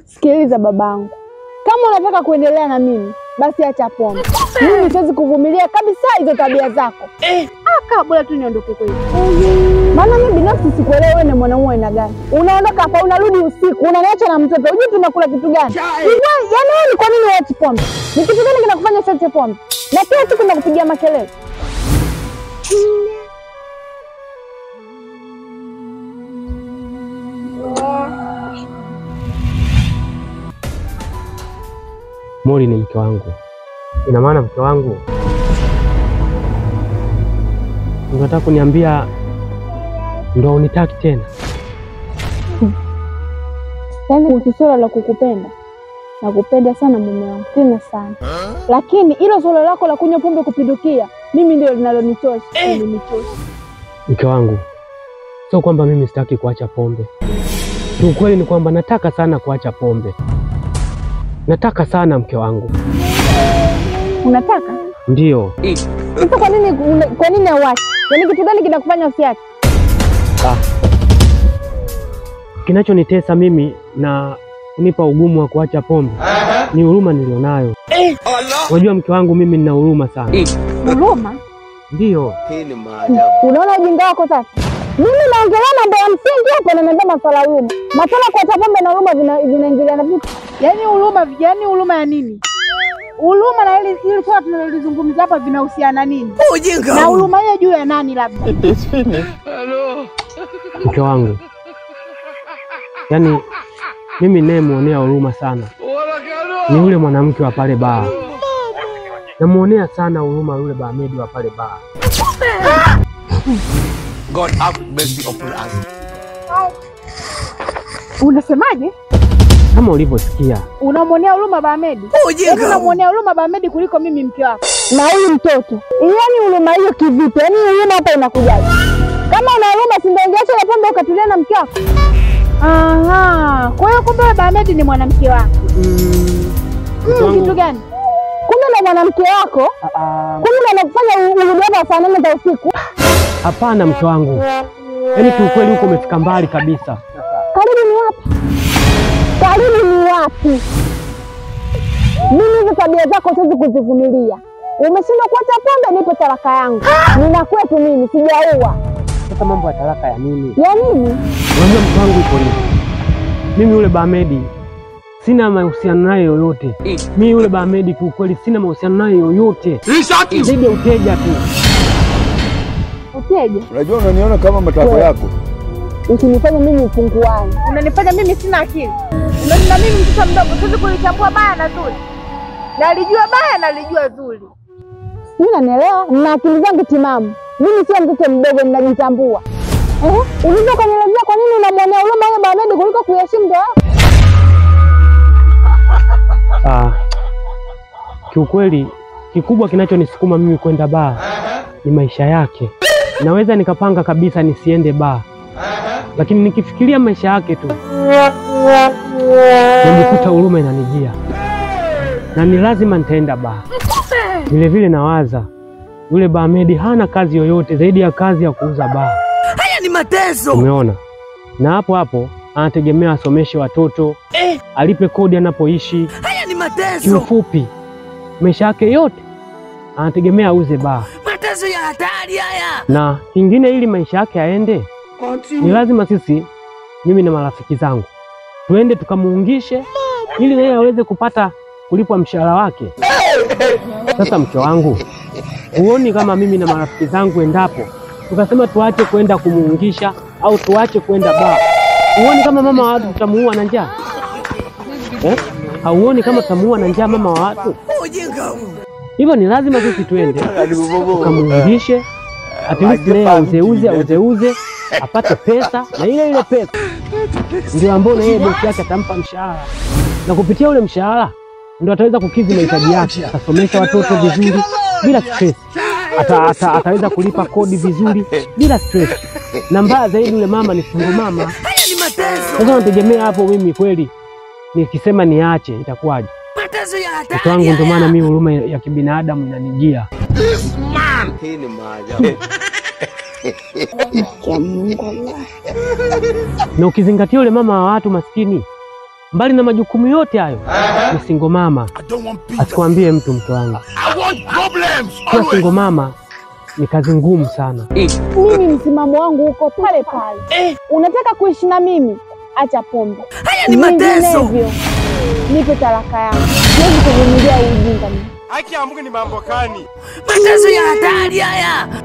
Sikiliza babangu. Kama unataka kuendelea na mimi, basi acha pombe. Mimi siwezi kuvumilia kabisa hizo tabia zako. Bora tu niondoke kweli. Maana mimi binafsi sikuelewi wewe ni mwanaume aina gani. Unaondoka hapa unarudi usiku, unaniacha na mtoto. Unajua tunakula kitu gani? Yaani wewe ni kwa nini uache pombe? Ni kitu gani kinakufanya usiache pombe? Na kila siku nakupigia makelele. Mori ni mke wangu. Ina maana mke wangu unataka kuniambia ndo unitaki tena? Yaani swala la kukupenda. Nakupenda sana mume wangu, tena sana. Lakini hilo swala lako la kunywa pombe kupindukia, mimi ndio linalonichosha. Mke wangu, sio kwamba mimi sitaki kuacha pombe. Ukweli ni kwamba nataka sana kuacha pombe. Nataka sana mke wangu. Unataka? Ndio. Sasa kwa nini uache? Yaani kitu gani kinakufanya usiache? Kinachonitesa mimi na kunipa ugumu wa kuacha pombe ni huruma nilionayo. Unajua mke wangu, mimi nina huruma sana. Huruma? Ndio. Hii ni maajabu. Unaona ujinga wako sasa? Mimi naongelea mambo ya msingi hapa na naenda masuala ya huruma. Masuala kuacha pombe na huruma vinaingiliana vipi? Yaani huruma ya nini? Huruma na ile swala tunalizungumza hapa vinahusiana nini? Ujinga. Na huruma hiyo juu ya nani labda? It is finished. Hello. Mke wangu, yaani mimi nayemuonea huruma sana ni yule mwanamke wa pale baa. Namuonea sana huruma yule Bahmedi wa pale baa. God have mercy upon us. Unasemaje? Kama ulivyosikia. Unamuonea huruma Bahmedi? Ujinga. Unamuonea huruma Bahmedi kuliko mimi mke wako. Na huyu mtoto. Yaani huruma hiyo kivipi? Yaani huruma hapa inakujaje? Kama una huruma si ndio ungeacha ile pombe ukatulia na mke wako? Aha. Kwa hiyo kumbe Bahmedi ni mwanamke wako. Kitu gani? Kumbe na mwanamke wako? Kumbe anakufanya urudi hapa saa 4 za usiku? Hapana mke wangu. Yaani kiukweli huko umefika mbali kabisa. Karibu ni wapi? Karibu ni wapi? Mimi hizo tabia zako siwezi kuzivumilia. Umeshindwa kuacha pombe, nipe talaka yangu. Nina kwetu mimi, sijaua. Sasa mambo ya talaka ya nini? Ya nini? Unajua mke wangu iko hivi. Mimi yule Bahmedi sina mahusiano naye yoyote. Mimi yule Bahmedi kiukweli sina mahusiano naye yoyote. Zaidi ya uteja tu. Uteja? Unajua unaniona kama matako yako. Usinifanye mimi upunguani. Unanifanya mimi sina akili. Unaona mimi mtoto mdogo, siwezi kulitambua baya na zuri. Nalijua baya na nalijua zuri. Mimi nanielewa, nina akili zangu timamu. Mimi sio mtoto mdogo, ninajitambua. Unaweza kunielezea kwa nini unamwonea huruma yule Bahmedi kuliko kuheshimu ndoa yako? Kiukweli kikubwa kinachonisukuma mimi kwenda baa ni maisha yake. Naweza nikapanga kabisa nisiende baa, lakini nikifikiria maisha yake tu najikuta huruma inanijia na ni lazima nitaenda baa. Vile vile nawaza yule Bahmedi hana kazi yoyote zaidi ya kazi ya kuuza baa. Haya ni mateso. Umeona? Na hapo anategemea asomeshe watoto, alipe kodi anapoishi. Haya ni mateso. Kiufupi maisha yake yote anategemea auze baa. Mateso ya hatari haya. Na kingine ili maisha yake aende, ni lazima mimi na marafiki zangu tuende tukamuungishe ili yeye aweze kupata kulipwa mshahara wake. Sasa mke wangu, huoni kama mimi na marafiki zangu endapo tukasema tuache kwenda kumuungisha au tuache kwenda baa, huoni kama mama wa watu tutamuua na njaa? Hauoni kama tutamuua na njaa mama wa watu? Hivyo ni lazima sisi tuende tukamuungishe, at least naye auzeuze apate pesa, na ile pesa ndio ambayo na yeye bosi yake atampa mshahara, na kupitia ule mshahara ndio ataweza kukidhi mahitaji yake, atasomesha watoto vizuri bila stress, ataweza kulipa kodi vizuri bila stress, na mbaya zaidi yule mama ni single mama. Sasa nategemea hapo mimi kweli nikisema niache itakuwaje? Mke wangu, ndio maana mimi huruma ya kibinadamu inanijia. Hii ni maajabu. Na ukizingatia yule mama wa watu maskini mbali na majukumu yote hayo, ni single mama. Asikwambie mtu, mke wangu. Kuwa single mama ni kazi ngumu sana. Mimi msimamo wangu uko pale pale. Unataka kuishi na mimi? Acha pombe. Haya ni mateso. Nipe talaka yangu. Siwezi kuvumilia ujinga mimi. Haki ya Mungu ni mambo gani? Mateso ya hatari haya.